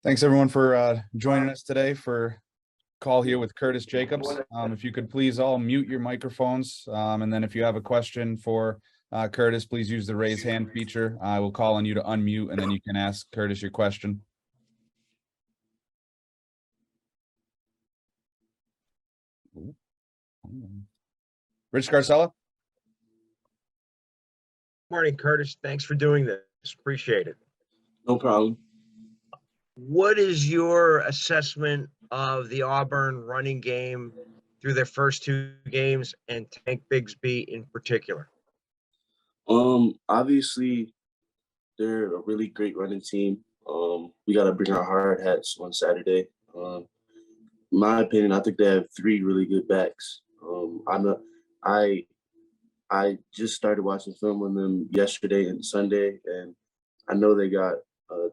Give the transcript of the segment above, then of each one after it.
Thanks everyone for joining us today for call here with Curtis Jacobs. If you could please all mute your microphones. And then if you have a question for Curtis, please use the raise hand feature. I will call on you to unmute and then you can ask Curtis your question. Rich Garcella. Morning, Curtis. Thanks for doing this. Appreciate it. No problem. What is your assessment of the Auburn running game through their first two games and Tank Bigsby in particular? Obviously they're a really great running team. We got to bring our hard hats on Saturday. In my opinion, I think they have three really good backs. I just started watching film on them yesterday and Sunday, and I know they got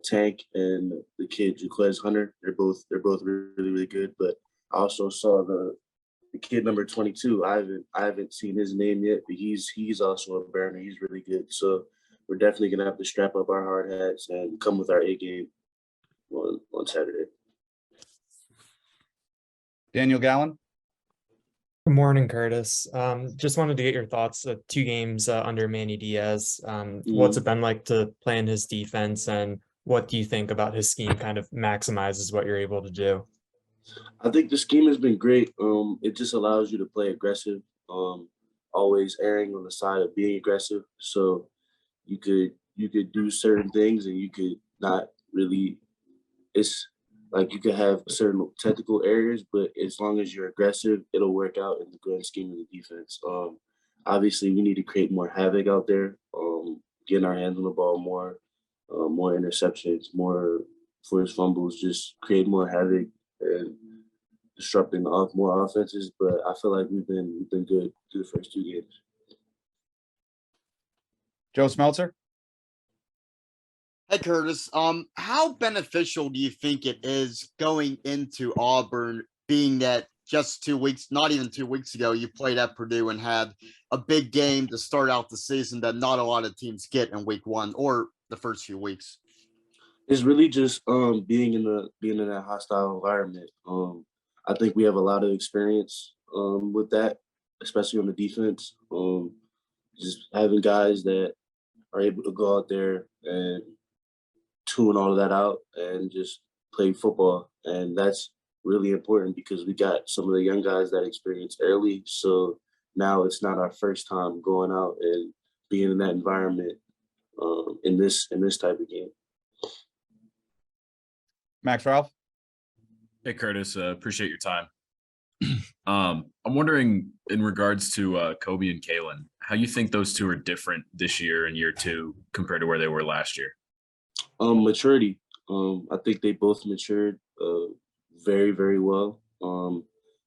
Tank and the kid Jaquez Hunter. They're both really, really good. But I also saw the kid number 22. I haven't seen his name yet, but he's also a burner. He's really good. So we're definitely gonna have to strap up our hard hats and come with our A game on Saturday. Daniel Gallen. Good morning, Curtis. Just wanted to get your thoughts of two games under Manny Diaz. What's it been like to play in his defense, and what do you think about his scheme kind of maximizes what you're able to do? I think the scheme has been great. It just allows you to play aggressive, always erring on the side of being aggressive. So you could do certain things and you could not really. It's like you could have certain technical areas, but as long as you're aggressive, it'll work out in the grand scheme of the defense. Obviously, we need to create more havoc out there, getting our hands on the ball more, more interceptions, more forced fumbles, just create more havoc and disrupting more offenses. But I feel like we've been good through the first two games. Joe Smeltzer. Hey, Curtis. How beneficial do you think it is going into Auburn, being that just 2 weeks, not even 2 weeks ago, you played at Purdue and had a big game to start out the season that not a lot of teams get in week one or the first few weeks? It's really just being in that hostile environment. I think we have a lot of experience with that, especially on the defense. Just having guys that are able to go out there and tune all of that out and just play football. And that's really important because we got some of the young guys that experience early. So now it's not our first time going out and being in that environment in this type of game. Max Ralph. Hey, Curtis, appreciate your time. I'm wondering in regards to Kobe and Kalen, how you think those two are different this year in year two compared to where they were last year? Maturity. I think they both matured very, very well.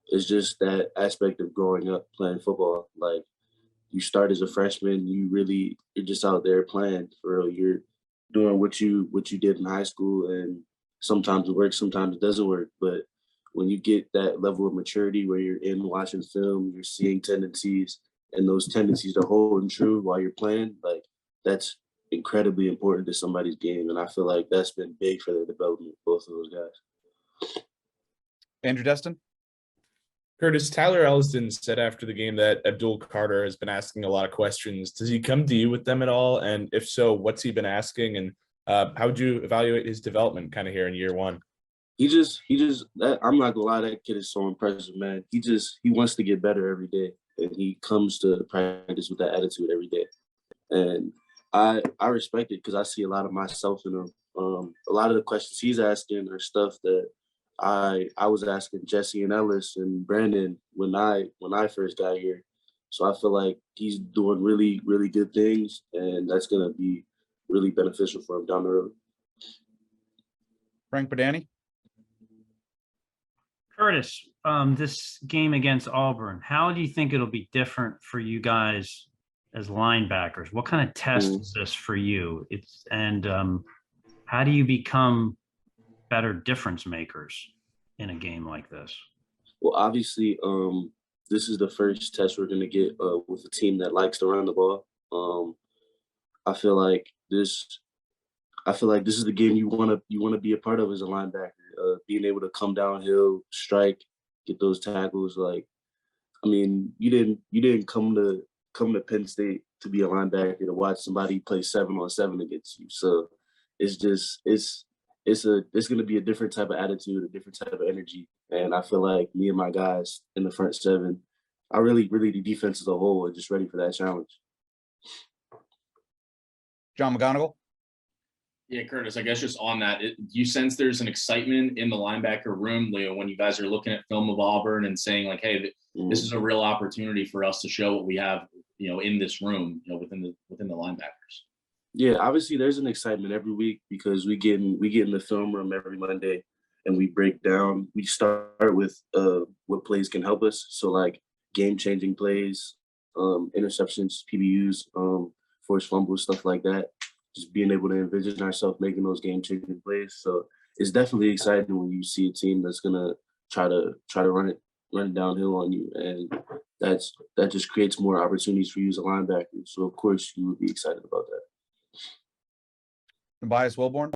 It's just that aspect of growing up playing football. Like you start as a freshman, you're just out there playing for real. You're doing what you did in high school, and sometimes it works, sometimes it doesn't work. But when you get that level of maturity where you're in watching film, you're seeing tendencies, and those tendencies are holding true while you're playing, like that's incredibly important to somebody's game. And I feel like that's been big for their development, both of those guys. Andrew Destin. Curtis, Tyler Elsdon said after the game that Abdul Carter has been asking a lot of questions. Does he come to you with them at all? And if so, what's he been asking? And how would you evaluate his development kind of here in year one? He just I'm not gonna lie, that kid is so impressive, man. He wants to get better every day, and he comes to practice with that attitude every day. And I respect it because I see a lot of myself in him. A lot of the questions he's asking are stuff that I was asking Jesse and Ellis and Brandon when I first got here. So I feel like he's doing really, really good things, and that's gonna be really beneficial for him down the road. Frank Badani. Curtis, this game against Auburn, how do you think it'll be different for you guys as linebackers? What kind of test is this for you? How do you become better difference makers in a game like this? Well, obviously, this is the first test we're going to get with a team that likes to run the ball. I feel like I feel like this is the game you wanna be a part of as a linebacker. Being able to come downhill, strike, get those tackles. Like, I mean, you didn't come to Penn State to be a linebacker to watch somebody play 7-on-7 against you. So it's just it's gonna be a different type of attitude, a different type of energy. And I feel like me and my guys in the front seven, I really the defense as a whole are just ready for that challenge. John McGonigal. Yeah, Curtis, I guess just on that, do you sense there's an excitement in the linebacker room, Leo, when you guys are looking at film of Auburn and saying like, hey, this is a real opportunity for us to show what we have, in this room, within the linebackers? Yeah, obviously there's an excitement every week because we get in the film room every Monday and we break down. We start with what plays can help us. So like game-changing plays, interceptions, PBUs, forced fumbles, stuff like that. Just being able to envision ourselves making those game-changing plays. So it's definitely exciting when you see a team that's gonna try to run it downhill on you, and that just creates more opportunities for you as a linebacker. So of course you would be excited about that. Tobias Wilborn.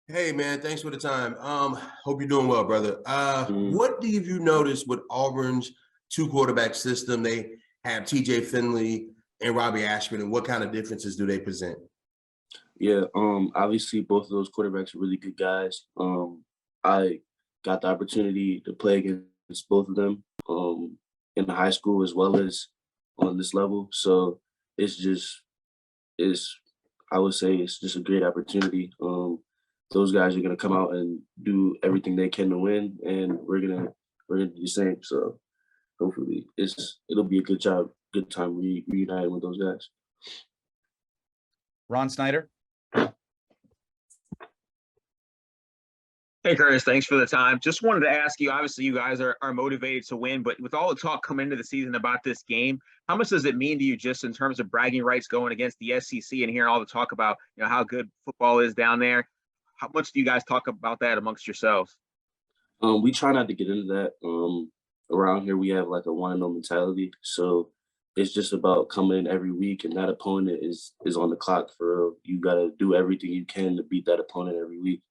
Hey man, thanks for the time. Hope you're doing well, brother. What have you noticed with Auburn's two quarterback system? They have TJ Finley and Robbie Ashford, and what kind of differences do they present? Yeah, obviously both of those quarterbacks are really good guys. I got the opportunity to play against both of them in high school as well as on this level. So I would say it's just a great opportunity. Those guys are gonna come out and do everything they can to win, and we're gonna do the same. So hopefully it'll be a good time reuniting with those guys. Ron Snyder. Hey, Curtis, thanks for the time. Just wanted to ask you, obviously you guys are motivated to win, but with all the talk coming into the season about this game, how much does it mean to you just in terms of bragging rights going against the SEC and hearing all the talk about, how good football is down there? How much do you guys talk about that amongst yourselves? We try not to get into that. Around here, we have like a 1-0 mentality. So it's just about coming in every week, and that opponent is on the clock for real. You got to do everything you can to beat that opponent every week.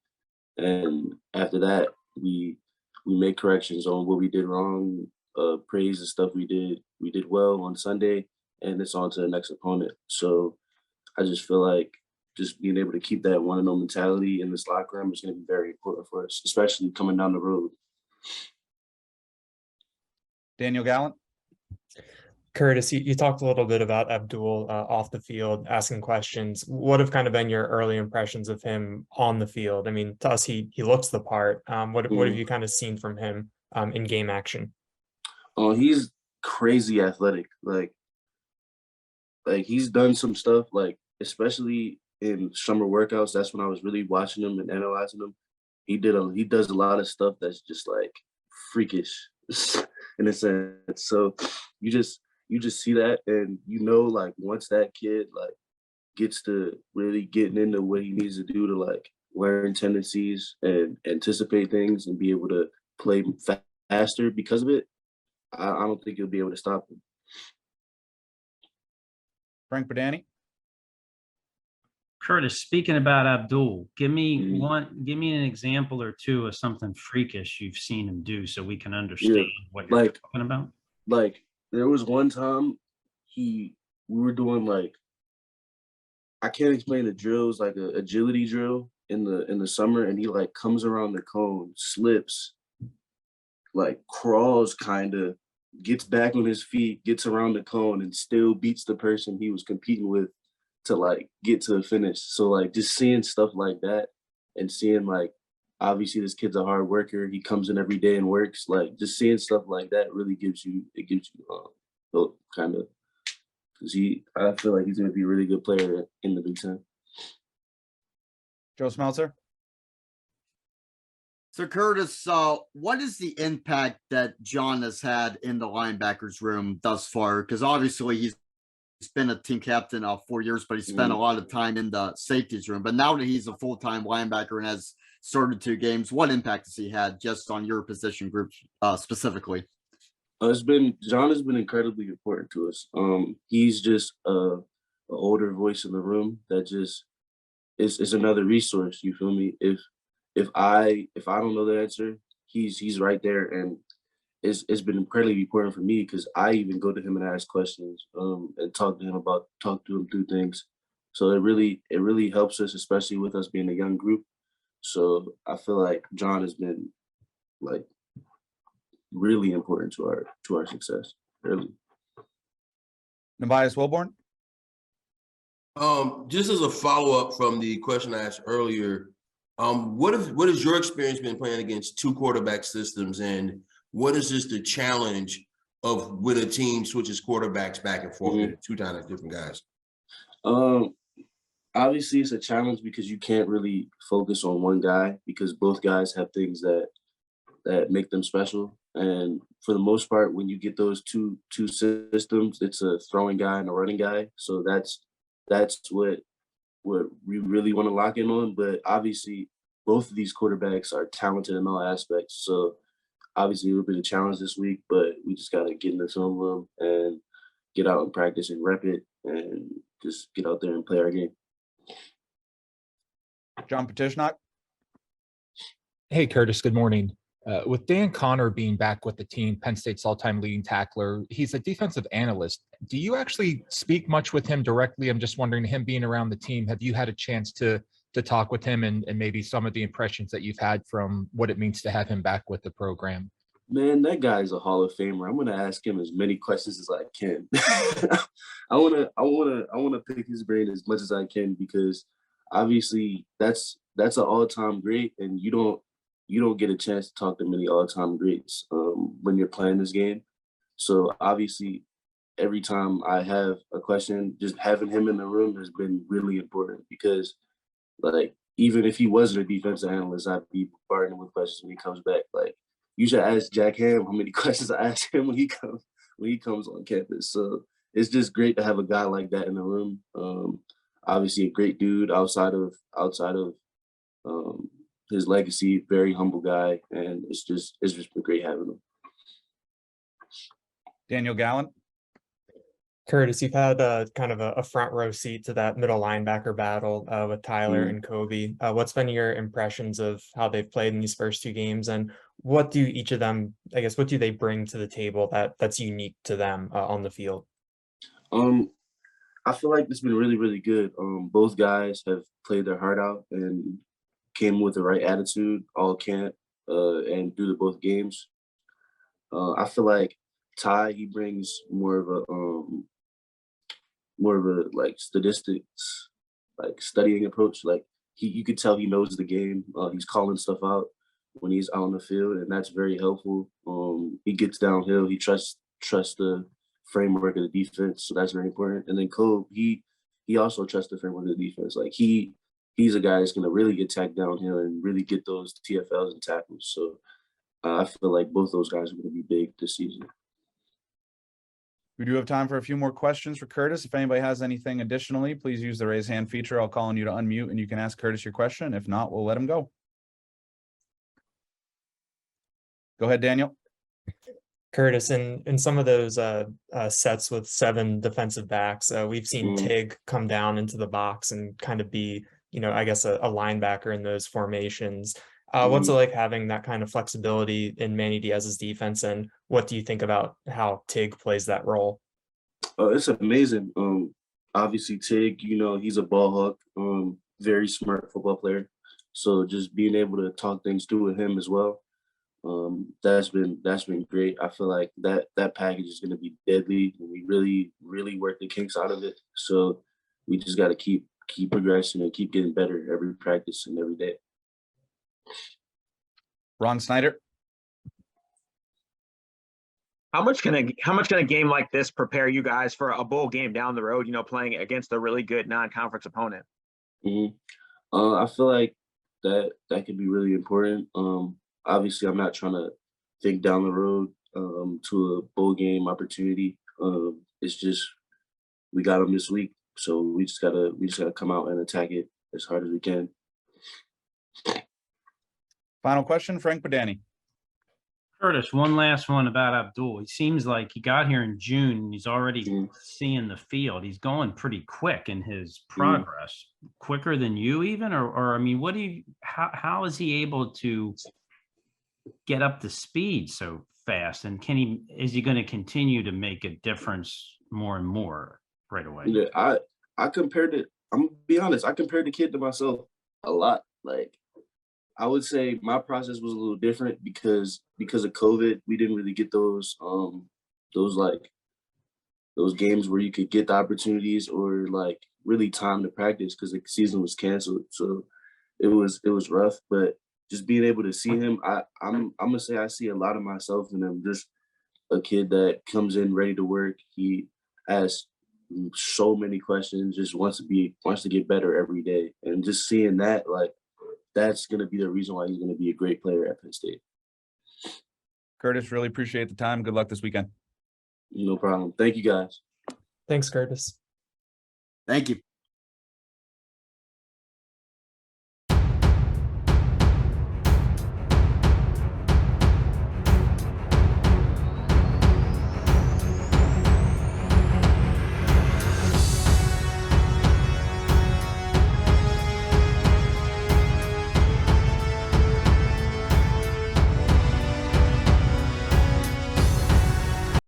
And after that, we make corrections on what we did wrong, praise the stuff we did well on Sunday, and it's on to the next opponent. So I just feel like just being able to keep that 1-0 mentality in this locker room is going to be very important for us, especially coming down the road. Daniel Gallant. Curtis, you talked a little bit about Abdul off the field, asking questions. What have kind of been your early impressions of him on the field? I mean, to us, he looks the part. What have you kind of seen from him in game action? Oh, he's crazy athletic. Like he's done some stuff, like especially in summer workouts. That's when I was really watching him and analyzing him. He does a lot of stuff that's just like freakish in a sense. So you just see that, and like once that kid like gets to really getting into what he needs to do to like learn tendencies and anticipate things and be able to play faster because of it, I don't think you'll be able to stop him. Frank Badani. Curtis, speaking about Abdul, give me an example or two of something freakish you've seen him do so we can understand what you're talking about. Like there was one time we were doing like, I can't explain the drills, like a agility drill in the summer, and he like comes around the cone, slips, like crawls kind of, gets back on his feet, gets around the cone, and still beats the person he was competing with to like get to the finish. So like just seeing stuff like that and seeing like, obviously this kid's a hard worker, he comes in every day and works, like just seeing stuff like that really gives you hope, kind of, because I feel like he's going to be a really good player in the Big Ten. Joe Smeltzer. So Curtis, what is the impact that John has had in the linebackers room thus far? Because obviously he's been a team captain 4 years, but he spent a lot of time in the safeties room. But now that he's a full-time linebacker and has started 2 games, what impact has he had just on your position group specifically? John has been incredibly important to us. He's just a older voice in the room that just is another resource. You feel me? If I don't know the answer, he's right there, and it's been incredibly important for me because I even go to him and ask questions, and talk to him through things. So it really helps us, especially with us being a young group. So I feel like John has been like really important to our success. Really. Tobias Wilborn. Just as a follow-up from the question I asked earlier, what has your experience been playing against two quarterback systems, and what is just the challenge of when a team switches quarterbacks back and forth with two kind of different guys? Obviously it's a challenge because you can't really focus on one guy because both guys have things that make them special. And for the most part, when you get those two systems, it's a throwing guy and a running guy. So that's what we really want to lock in on. But obviously, both of these quarterbacks are talented in all aspects. So obviously, it'll be a challenge this week, but we just got to get in the film room and get out and practice and rep it and just get out there and play our game. John Petishnock. Hey, Curtis, good morning. With Dan Connor being back with the team, Penn State's all-time leading tackler, he's a defensive analyst. Do you actually speak much with him directly? I'm just wondering, him being around the team, have you had a chance to talk with him and maybe some of the impressions that you've had from what it means to have him back with the program? Man, that guy's a Hall of Famer. I'm gonna ask him as many questions as I can. I wanna pick his brain as much as I can because obviously that's an all-time great, and you don't get a chance to talk to many all-time greats when you're playing this game. So obviously, every time I have a question, just having him in the room has been really important because, like, even if he wasn't a defensive analyst, I'd be bombarding him with questions when he comes back. Like, you should ask Jack Ham how many questions I ask him when he comes on campus. So it's just great to have a guy like that in the room. Obviously, a great dude outside of his legacy, very humble guy, and it's just been great having him. Daniel Gallant. Curtis, you've had kind of a front row seat to that middle linebacker battle with Tyler and Kobe. What's been your impressions of how they've played in these first two games, and what do each of them, I guess, what do they bring to the table that's unique to them on the field? I feel like it's been really, really good. Both guys have played their heart out and came with the right attitude all camp and through both games. I feel like Ty, he brings more of a like statistics, like studying approach. Like you could tell he knows the game. He's calling stuff out when he's out on the field, and that's very helpful. He gets downhill. He trusts the framework of the defense, so that's very important. And then Cole, he also trusts the framework of the defense. Like he's a guy that's going to really get tagged downhill and really get those TFLs and tackles. So I feel like both those guys are going to be big this season. We do have time for a few more questions for Curtis. If anybody has anything additionally, please use the raise hand feature. I'll call on you to unmute and you can ask Curtis your question. If not, we'll let him go. Go ahead, Daniel. Curtis, in some of those sets with 7 defensive backs, we've seen Tig come down into the box and kind of be, I guess a linebacker in those formations. What's it like having that kind of flexibility in Manny Diaz's defense, and what do you think about how Tig plays that role? It's amazing. Obviously Tig, he's a ball hawk, very smart football player. So just being able to talk things through with him as well, that's been great. I feel like that package is going to be deadly, and we really, really work the kinks out of it. So we just got to keep progressing and keep getting better every practice and every day. Ron Snyder. How much can a game like this prepare you guys for a bowl game down the road, playing against a really good non-conference opponent? I feel like that could be really important. Obviously, I'm not trying to think down the road to a bowl game opportunity. It's just we got them this week, so we just gotta come out and attack it as hard as we can. Final question, Frank Badani. Curtis, one last one about Abdul. He seems like he got here in June and he's already seeing the field. He's going pretty quick in his progress, quicker than you even, or I mean, how is he able to get up to speed so fast? And is he going to continue to make a difference more and more right away? Yeah, I compared it. I'm gonna be honest. I compared the kid to myself a lot. Like, I would say my process was a little different because of COVID. We didn't really get those games where you could get the opportunities or like really time to practice because the season was canceled. So it was rough. But just being able to see him, I'm gonna say I see a lot of myself in him. Just a kid that comes in ready to work. He asks so many questions, just wants to get better every day. And just seeing that, like, that's going to be the reason why he's going to be a great player at Penn State. Curtis, really appreciate the time. Good luck this weekend. No problem. Thank you, guys. Thanks, Curtis. Thank you.